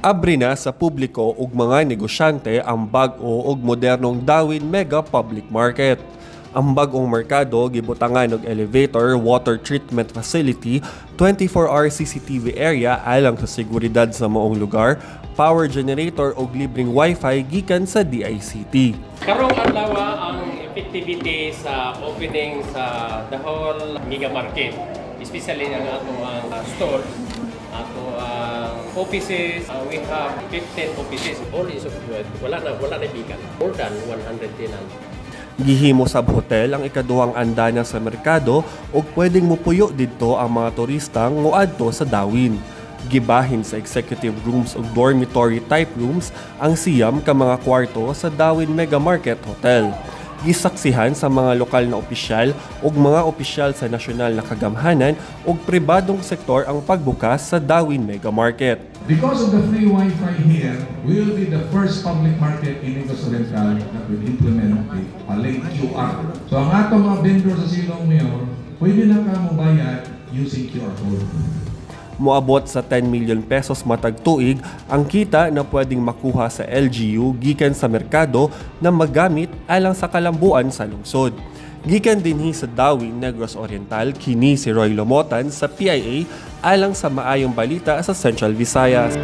Abri na sa publiko ug mga negosyante ang bag-o ug modernong Dawin Mega Public Market. Ang bag-ong merkado gibutangan og elevator, water treatment facility, 24-hour CCTV area alang sa seguridad sa maong lugar, power generator ug libreng wifi gikan sa DICT. Karong adlaw ang effectivity sa opening sa the whole Mega Market, especially ang ato ang store, ato ang offices. We have 15 offices. All is occupied. Wala na bigan. More than 100 tenants. Gihimo sab hotel ang ikaduhang andana sa merkado ug pwedeng mupuyo didto ang mga turista ngoadto sa Dawin. Gibahin sa executive rooms ug dormitory type rooms ang siyam ka mga kwarto sa Dawin Mega Market Hotel. Gisaksihan sa mga lokal na opisyal ug mga opisyal sa nasyonal na kagamhanan ug pribadong sektor ang pagbukas sa Dawin Mega Market. Because of the free Wi-Fi here, we will be the first public market in Negros Oriental that will implement a link QR. So ang atong mga vendor sa Silong Mayor, pwede na ka mo bayad using QR code. Moabot sa 10 million pesos matag tuig ang kita na pwedeng makuha sa LGU gikan sa merkado na magamit alang sa kalambuan sa lungsod. Gikan dinhi sa Dawin, Negros Oriental, kini si Roy Lomotan sa PIA alang sa maayong balita sa Central Visayas.